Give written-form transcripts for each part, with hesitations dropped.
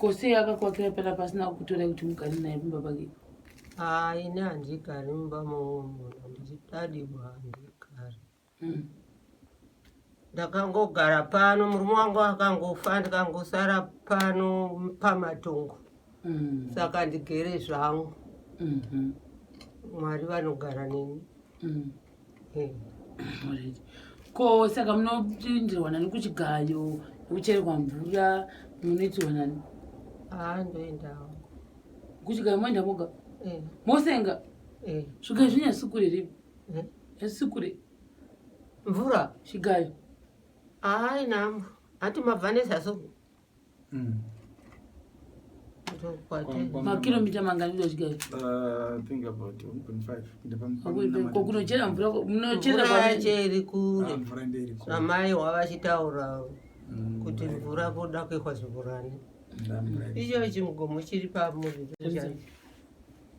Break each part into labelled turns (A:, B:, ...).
A: Kose akakwakira pala pasina kutora kuti mugari naye baba bake.
B: Ine handikari mumba momunhu ndichidadigwa handikari. Ndakangogara pano, murume wangu akangofa ndikangosara pano pamatongo. Saka ndigere zvangu. Mwari vanogara neni.
A: Ko saka munopindirwa nani kuchigayo, kucherwa mvura, munoitirwa nani?
B: Ndoendawo.
A: Kuchigayo moenda moga? Mosenga? Shuga zvinya sukure ripi? Yasukure?
B: Mvura?
A: Chigayo?
B: Nambo. Ati mabvanesa suku?
A: Makilomita mangani kuda chigayo?
C: Think about 1.5.
A: Kokunochera mvura, munochera
B: kwa cheri kure. Samai wavachitaura kuti mvura kuda kuikwa zvivurani. Icho chimugomo chiri pamuviri changu.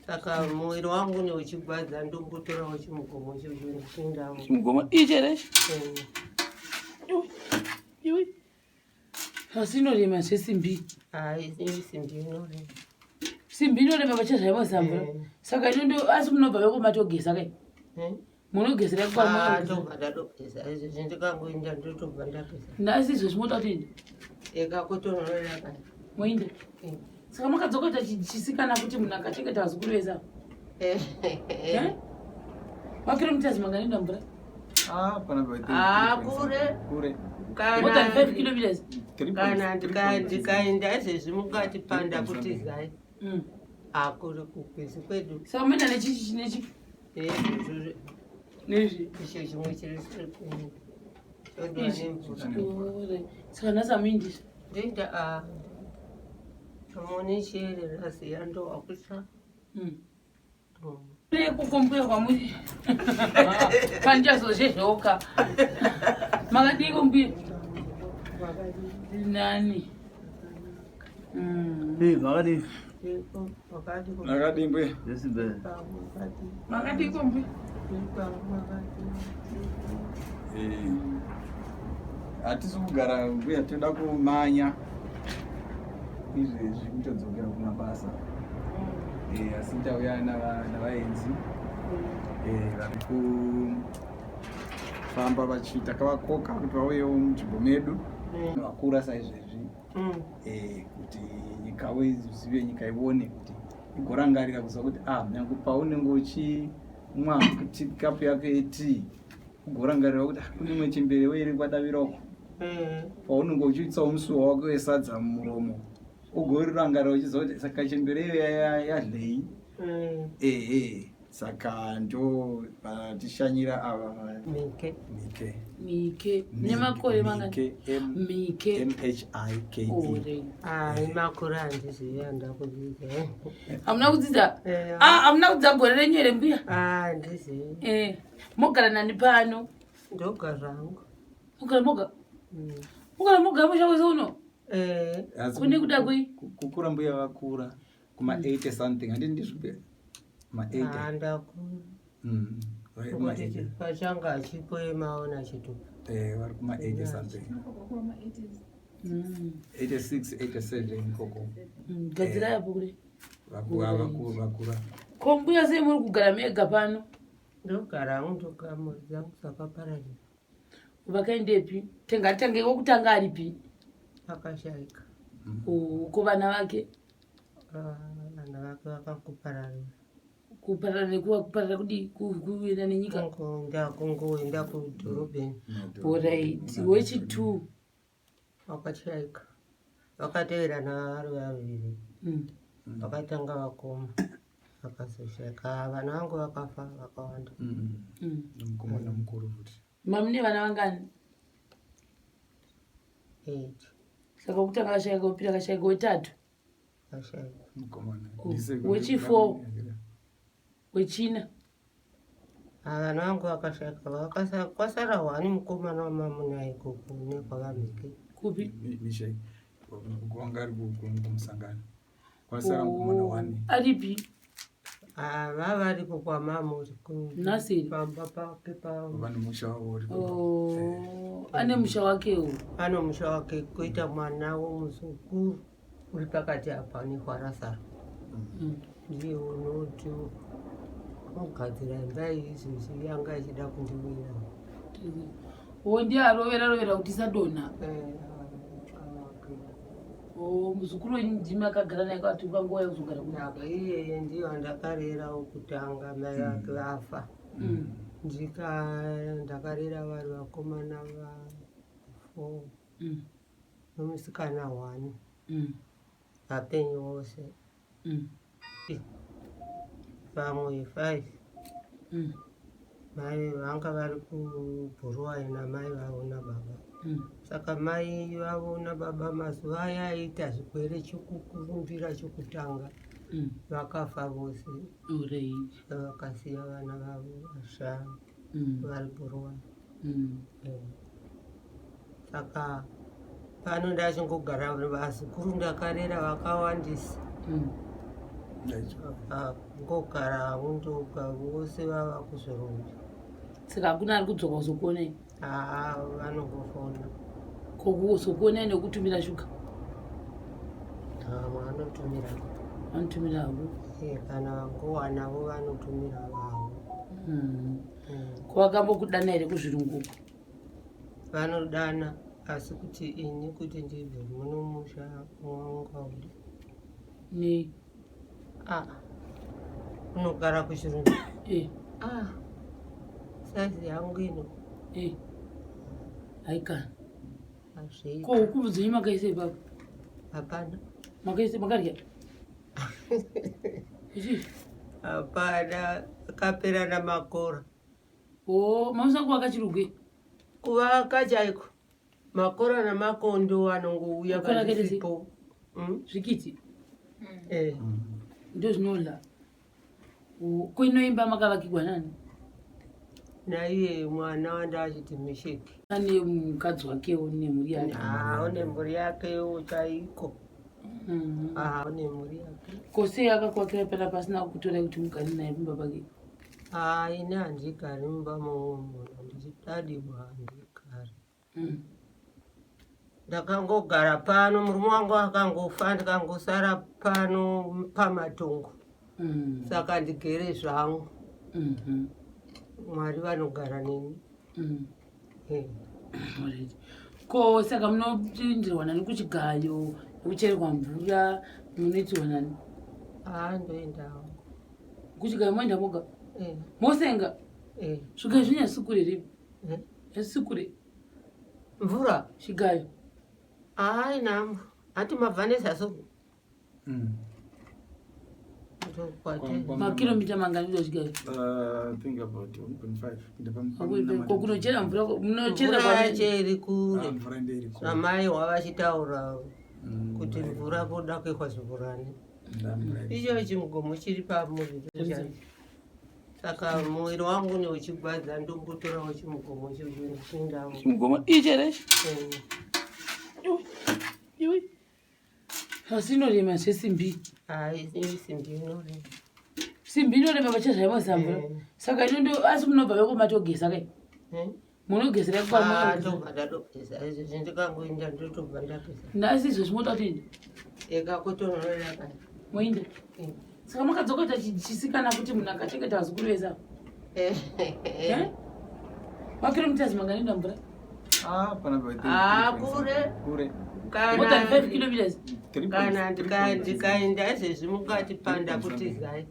B: Saka mwiri wangu ni uchigwadza ndombotorawo chimugomo chindamo.
A: Chimugomo ichere? Iwi. Asinorema sesimbi.
B: Simbi inorema.
A: Simbi inorema pachazvaimo zamvura. Saka inondo asi munobva vekomatogesa kai? Munogesera kwa mwana?
B: Ndobva ndadogesa. Izvi ndikangoenda ndotobva ndapesa.
A: Ndasi izvo zvimoda kuti
B: ekakotonorera kai.
A: Moinde? Saka makadzokota chisikana kuti munhu akachengeta vazukuru veza? Makilomita mangani ndamvura?
B: Kure.
A: More than 5 kilometers?
B: Kana ndikaenda izvezvi mukati panda kuti zai. Kuri kukwezi kwedu.
A: Saka muenda nechi? Nezvi?
B: Icho chimwe chiri kwedu.
A: Saka nhasi hamuindizvo?
B: Ndoenda mune chiyerera ziya ndowakusa.
A: Kukombuya kwamuri pandichazozvezvoka makadii kombuya nani
C: Makadii mbuya
A: makadii kombuya
C: hatisi kugara mbuya toda kumanya izvezvi kutodzokera kumabasa. Asi ndauya navaenzi vari kufamba takavakoka kuti vauyewo munzvimbo medu vakura saizvezvi kuti nyika zive nyika ione kuti igorangarira kuziva kuti nyange paunenge uchimwa kapu yako yetii ugorangarira kuti kune mwe chembere weiri kwadaviroko paunenge uchiitsawo musuwa wako wesadza mumuromo ugorirangarira uchiziva kuti saka chembere iyo yadlei. Saka ndo tishanyira ava
A: Mike nemakore mangani? Mike
C: MHIKE.
B: Makore handiziva ndakudzidza.
A: Hamuna kudzidza? Hamuna kudzidza gore renyere mbuya?
B: Handizivi.
A: Mogara nani pano?
B: Ndogara hangu.
A: Mogara moga? Mogara moga mushaweza uno? Kune kuda kui?
C: Kukura mbuya vakura kuma 80 something handii ndizvibhera ma 80
B: ndakura pachanga achipoemaona chitupa
C: vari kuma 80 something 86 87 koko
A: gadzira yapo kule
C: vakura.
A: Ko mbuya sei muri kugara mega pano?
B: Ndogara hangu ndokamuri dzangu dzakapararira.
A: Vakaendepi? Tange wokutanga aripi?
B: Akashaika.
A: Ko vana vake?
B: Vana vake vakangopararira.
A: Kupararira nekuva kupararira kudi kuenda nenyika?
B: Kungoenda kudhorobheni.
A: Alright. Wechi2?
B: Vakashaika. Vakateverana vari vaviri. Vakatanga vakoma. Vakazoshaika. Vana vangu vakafa vakawanda.
C: Mukomana mukuru futi.
A: Mamune vana vangani?
B: 8.
A: Saka kutanga kashaika upira kashaika wetatu?
B: Kashaika.
C: Mukomana.
A: Wechi4? Wechina?
B: Vana vangu vakashaika. Kwasara wani mukomana wamamuna ikoko nekwavamike.
A: Kupi?
C: Mishai. Kwanga ari kumusangano. Kwasara mukomana wani.
A: Aripi?
B: Vavaripo kwamamuri.
A: Nasiri?
B: Pamba pake pamba.
C: Vane musha wavo.
A: Ane musha wakewo?
B: Ano musha wake kuita mwana womuzukuru. uri pakati apa nehwarasara ndiye unoti unogadzira imba izvezvi yanga ichida kundiwira
A: ndiarovera kuti isadonha. Muzukuru wenyu akagara naye kwati panguva yekuzogara
B: kunaka iyeye ndiyo andakarera wokutanga mai vake vafa. Ndakarera vari vakomana va4 nomusikana 1 vapenyu vose vamwe 5 mai vanga vari kubhuruwai namai vavo nababa. Saka mai vavo nababa mazuva aya aita zvirwere chokukurumbira chokutanga vakafa vose vakasiya vana vavo 5 vari bhuruwai. Saka pano ndachingogara vazukuru ndakarera vakawandisa ngogara undoga vose vava kuzorumba.
A: Saka hakuna ari kudzoka kuzokuonai?
B: Vanongofona.
A: Kuzokuonai nekutumira shuga?
B: Vanotumira.
A: Vanotumira havo?
B: Kana vangowanavo vanotumira vavo.
A: Kwavakambokudana here kuzvirungu?
B: Vanodana asi kuti ini kuti ndibve muno musha mwangaudi
A: ni
B: unogara kuchirungu saizi yangu ino
A: haikana ko kubvunzonyi makaisa ipapo?
B: Hapana.
A: Makarya?
B: Hapana, akaperana makora.
A: Mamusa kuvaka chirugwe?
B: Kuvaka chaiko makora namakondo anongouya
A: kasipo zvikiti ndo zvinodla. Kuinoimba makavakigwa nani?
B: Naiye mwana wandachiti Misheki.
A: Ane mukadzi wakewo nemhuri yake?
B: Une mhuri yakewo chaiko. Une mhuri yake.
A: Kose akakwakira pena pasina kutora kuti mugari naye mumba pake?
B: Ini handigari mumba momo, ndichidadigwa handigari. Ndakangogara pano, murume wangu akangofa ndikangosara pano pamatongo. Saka ndigere zvangu. Mwari vanogara neni.
A: Ko saka munopindirwa nani kuchigayo, kucherwa mvura, munoitirwa nani?
B: Ndoendawo.
A: Kuchigayo moenda moga? Mosenga? Shuga zvinya sukure ripi? Sukure?
B: Mvura?
A: Chigayo?
B: Namo. Hati mavhane saso.
A: Makilomita mangani ndo chigayo?
C: I think about 1.5.
A: Kokunochera mvura, munochera
B: kwacheri kure. Amai wavachitaura kuti mvura kuda kuikwa zvibhorani. Icho chimugomo chiri pamuviri changu. Saka mwiri wangu neuchigwadza ndombotorawo chimugomo chokuenda.
A: Chimugomo ichere? Iwe. Asi inorema zvesimbi?
B: Simbi inorema.
A: Simbi inorema pachezvaimo zamvura? Saka inondo asi munobva vekomatogeza kai? Munogezera kwa
B: ndogeza izvo zvindikangoenda ndotobva ndageza.
A: Asi izvo zvimoda kuti
B: ekakotonorera kai
A: moinda? Saka makadzokota chisikana kuti munhu akachengeta vazukuru vesa? Makilomitazi mangani mvura?
B: Kure.
A: Kana 5 kilometers?
B: Kana ndikaenda izvezvi mukati panda kuti zai.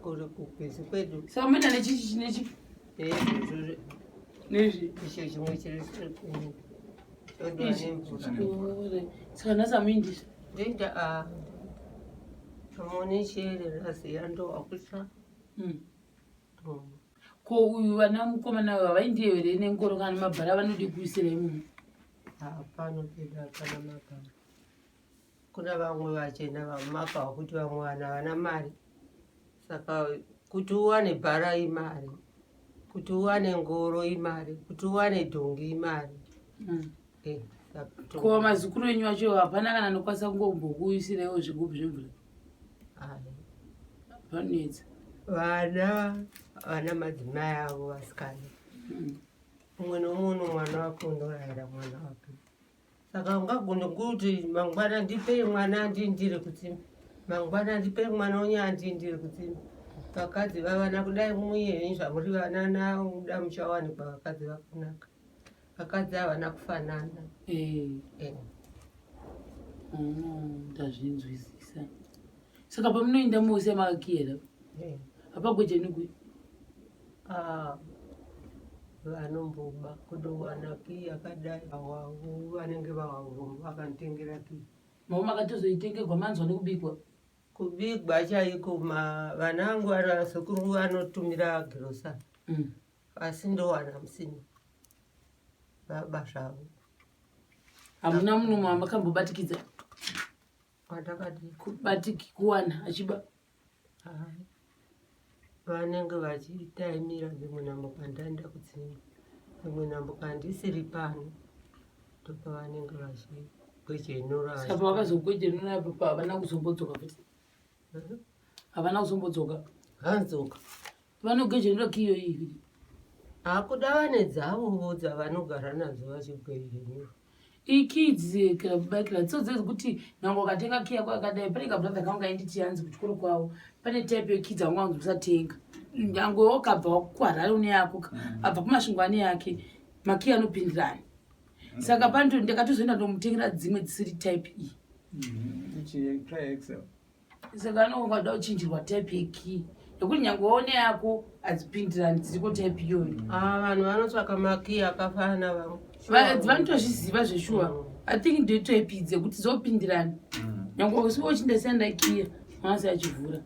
B: Kuri kukwezi kwedu.
A: Saka muenda nechichi nechi? Nezvi?
B: Icho chimwe chiri kwenyu.
A: Saka nhasi hamuindisa?
B: Ndoita amone chiyerera ziya ndowakusa.
A: Ko uyu vana mukomana havaindi here nengoro kana mabhara vanodi kuisira imumu?
B: Panopinda kana mabhara. Kuna vamwe vachena vamakawa kuti vamwe vana vana mari. Saka kuti uwane bhara imari, kuti uwane ngoro imari, kuti uwane dhongi imari.
A: Ko mazukuru enyu vacho hapana kana nokwanisa kungombokuisiraiwo zvigubhu zvemvura? Vanetsa
B: vana madzimai avo vasikana. Umwe nomumwe mwana wake unorayira mwana wake. saka ungagona kuti mangwana ndipe mwana andindire kudzimba, mangwana ndipe mwana unya andindire kudzimba. Vakadzi vavana kudai muyenyu zvamuri vana navo da muchawanikwa vakadzi vakanaka. Vakadzi havana kufanana.
A: Ndazvinzwisisa. Saka pamunoenda mose makiyera hapagwejenugwe vanomboba
B: kudowana ki akadai awawo vanenge vawawo vakanditengera ki.
A: Mama makatozoitengerwa manzwa nekubikwa
B: kubigwa chaiko vana vangu vanazukuru vanotumira girosa asi ndowana musina baba zvavo.
A: hamuna munhu makambobatikidza
B: watakati
A: kuwana achiba
B: vanenge vachitaimira dzimwe namboka ndaenda kudzimba, dzimwe namboka ndisiri pano ndopavanenge vachigwejenura.
A: saka vakazogwejenura apo havana kuzombodzoka futi havana kuzombodzoka
B: hanzoka
A: vanogwejenura kiyo iyi
B: hakuda vane dzavowo dzavanogara nadzo vachigwejenura.
A: ikidzi kabakira tsodzezi kuti nango katenga kiya kwakadai pane kabradha kangu ainditi hanzi kuchikoro kwavo pane type yekidzi vangu vanzi usatenga nyange wakabva wakwarari yako abva kumashingwani yake makiya anopindirana. Saka panto ndakatozoenda ndomutengera dzimwe dzisiri type E. Saka anongada kuchinjirwa type yeki yekuti nyange waone yako adzipindirani dziriko type iyoyo.
B: Vanhu vanotsvaka makiya akafanana vamwe
A: vanotozviziva zveshuwa. I think ndo type idzi kuti dzopindirana nyange uchindesenda kiya mwanzi achivhura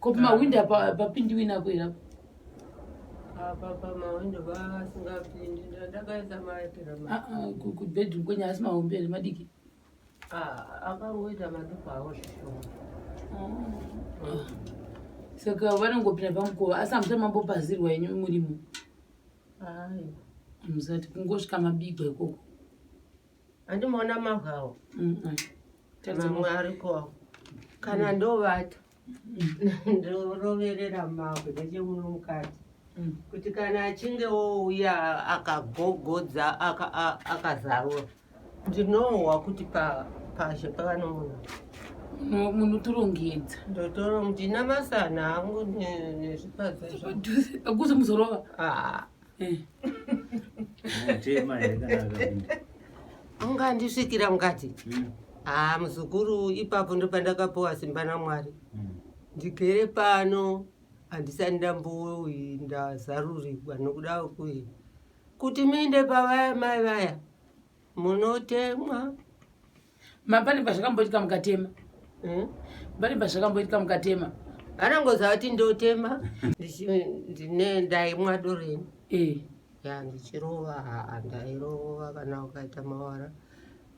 A: kopi mawindi apapindiwi nako irapo
B: apa mawindo vasingapindi ndakaisa maitira
A: kubedroom kwenye asi mahombere madiki
B: akangoita madoko awo zvishoma.
A: Saka vanongopinda pamukova asi hamusati mambopazirwa yenyu murimo musati kungosvika mabigwa ikoko
B: handimaona mavhawo mamwe arikowo kana ndovata ndoroverera mavhu nechemuno mukati kuti kana achinge wouya akagogodza akazarura ndinohwa kuti pashe pavanomuna
A: munotorongedza
B: ndotoro ndina masana angu nezvipadza
A: akuze muzorova
B: ungandisvikira mukati muzukuru ipapo ndopandakapiwa simba naMwari ndigere pano handisati ndazarurirwa nokuda kwekuyi kuti muinde pavaya mai vaya munotemwa.
A: Mapane pazvakamboitika mukatema pane pazvakamboitika mukatema
B: vanongoziva kuti ndotema ndaimwa doreni ndichirova ndairova kana ukaita mawara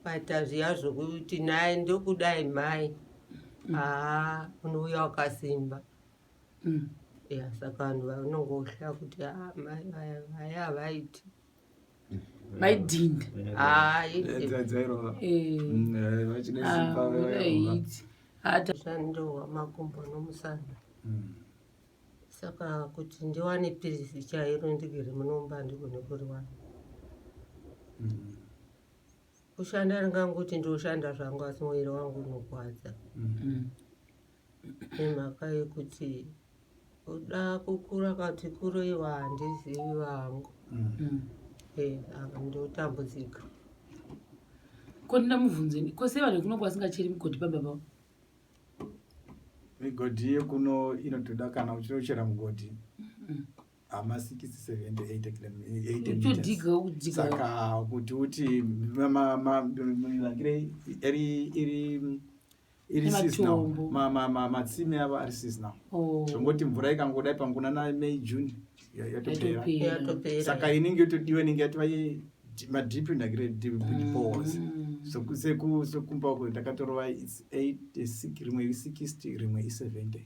B: kaita zviya zvokuti naye ndokudai mai unouya wakasimba. Saka vanhu vanongotya kuti mai vaya havaiti
A: maidhinda
B: zvandowa makumbo nomusana. Saka kuti ndiwane pirizi chairo ndigere munomba ndigone kuriwana kushanda ringanguti ndoshanda zvangu asi mwiri wangu unorwadza nemhaka yekuti kuda kukura kati kuroiwa handizivi vangu ndotambudzika.
A: Kondina muvhunzeni kwose vanhu kuno kwasingacheri mugodhi baba vavo
C: migodhi yekuno inotoda kana uchinochera mugodhi ama 6-7-8 saka kuti uti milangire iri seasonal matsime ava ari seasonal zvongoti mvura ikangodai pangona May June yatopera saka inenge yotodiwa inenge yatova madrip ndagire boreholes sekumba uko ndakatorova 8 rimwe i60 rimwe i70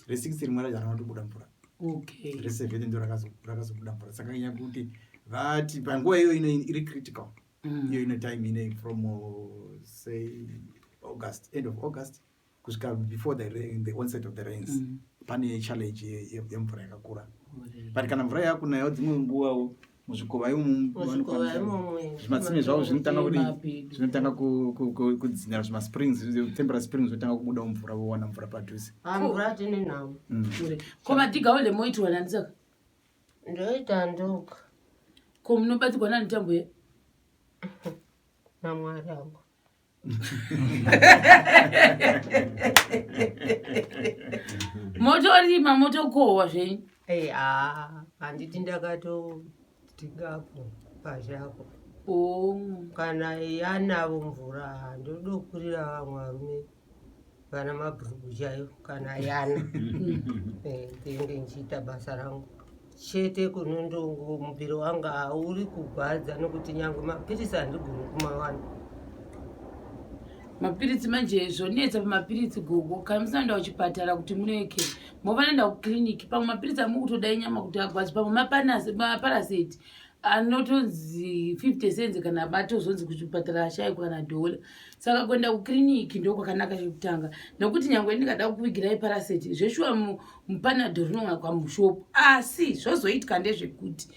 C: re60 rimwe racho ranotobuda mvura re70 ndo rakazobuda mvura saka nyaya kuti vati panguva iyo iri critical iyo ino time ine from say August, end of August kusvika before the onset of the rains pane challenge yemvura yakakura but kana mvura yakunayo dzimwe nguvawo muzvikova imomo zvimatsime zvavo zvinotanga kudzinira zvimasprings temporary springs zvinotanga kubuda mvura vowana mvura padhuze.
B: Mvura tine navo
A: koma tigaule moitwa nani saka
B: ndoita ndoka
A: ko munobatirwa nani tambo ye
B: namwari angu
A: motorima motokohwa zvenyu
B: handiti ndakatotingapo pazvako kana yanavo mvura ndodokurira vamwe varume vana mabhurugu chaivo kana yana ndenge nchiita basa rangu chete kunondongo muviri wanga hauri kugwadza nokuti nyange mapirisi handigoni kumawana.
A: Mapirisi manje zvonetsa pamapirisi Gogo kana musanda kuchipatara kuti muneke movanenda kukiriniki pamwe mapirisi amukutodai nyama kuti agwadzi pamwe maparaseti anotonzi 50 cents kana batozonzi kuchipatara ashayikwa kana dola. Saka kuenda kukiriniki ndiko kwakanaka chekutanga nokuti nyangwe ndingada kuvigirai paraseti zveshuwa mupanadol rinonga kwamushopu asi zvozoitika ndezvekuti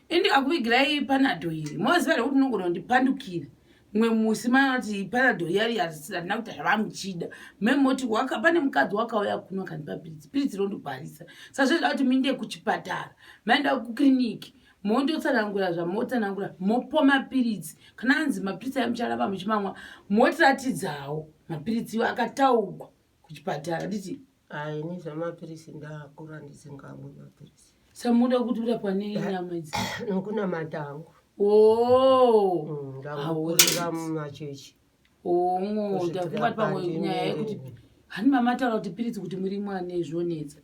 A: indikakuvigirai panadol iri moziva kuti unogona kundipandukira mwe musi manoti panadol yari hatina kuti zvavamuchida memoti pane mukadzi wakauya kuno kanipa pirisi rondobharisa sazvoda kuti minde kuchipatara maenda kukiriniki mondotsanangura zvamotsanangura mopo mapirisi kana anzi mapirisi amucharamba muchimamwa motiratidzawo mapirisi iwo akataurwa kuchipatara nditi
B: ini zvamapirisi ndakura ndisingamwe mapirisi
A: samuda kuti urapwa nenyama idzi
B: nokuna matangu ndakurira mumachechi
A: ndafunga pamwe nyaya yekuti hani mama taura kuti pirisi kuti muri mwane zvonetsa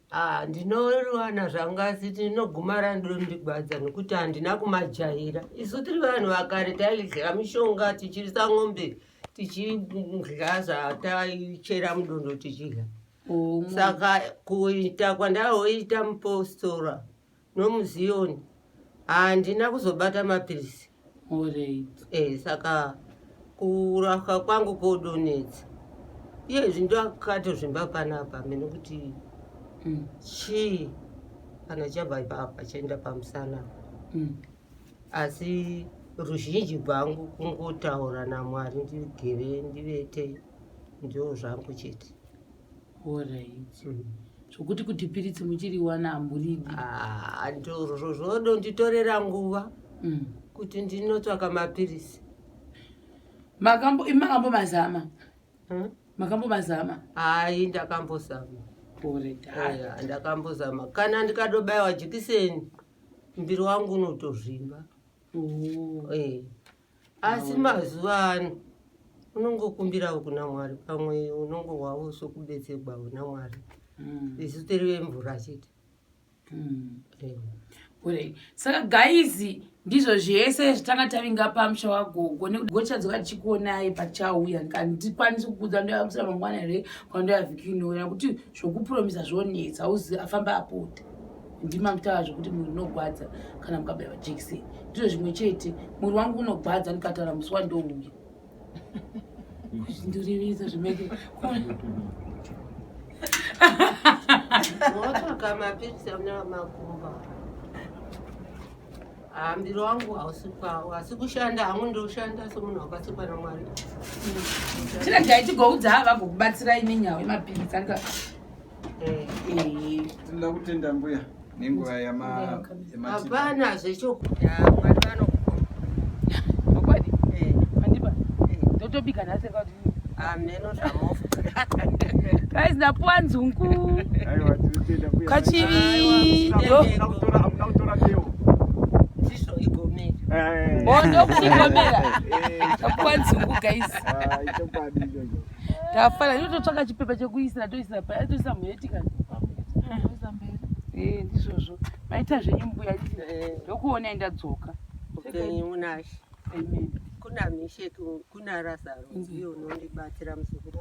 B: ndinowana zvangasi tinogumara ndondigwadza nokuti handina kumajaira isu tiri vanhu vakare tairya mishonga tichirisa ng'ombe tichirya zvataichera mudondo tichirya saka kuita kwandahoita mupostora nomuziyoni handina kuzobata mapirisi saka kurapwa kwangu kodonetsa iyezvi ndakatozvimba panapa menokuti chii kana chabva ipapa chaenda pamusana asi ruzhinji rwangu kungotaura namwari ndigere ndivete ndio zvangu chete.
A: Zvokuti kuti pirisi muchiriwana hamburidi
B: ndorozvo zvodonditorera nguva kuti ndinotsvaka mapirisi.
A: Makambomazama makambomazama
B: hai ndakambozama ndakambozama kana ndikadobayiwa jekiseni muviri wangu unotozvimba asi mazuva ano unongokumbirawo kuna mwari pamwe unongowawo sokubetserwawo namwari isu tiri vemvura chete.
A: Saka gaizi ndizvo zvese zvitanga tavinga pamusha waGogo gochadzoka tichikuonai pachauya ndikwanisi kukudza ndoyakusira mangwana here kwandoyavhikinora kuti zvokupuromisa zvonetsa uzi afamba apota ndimamutaura zvokuti mwiri unogwadza kana mukabayiwa jekiseni ndizvo zvimwe chete mwiri wangu unogwadza ndikataura musi wandouya ndorevesa zvimeke
B: watsvaka mapirisi amuna makumba muviri wangu hausi kwawo asi kushanda hamwe ndoshanda semunhu wakatsikwa namwari.
A: Tiragai tigoudza vagokubatsirai nenyaya yemapirisi anga
C: tinoda kutenda mbuya nenguva
B: hapana zvechokuda mwari
A: vanokwadi mandiba ndotobika nhasi kuti
B: mneno zvamofa
A: guys ndapuwa nzungu kachivi
B: ndizvo igomera
A: ndokutigomera ndapuwa nzungu guys ndafana ndototsvaka chipepa chekuisira toisa muhetikani ndizvozvo maita zvenyu mbuya ndokuona ndadzoka
B: upenyu munashi kuna misheki kuna razaro ndiyo unondibatsira muzukuru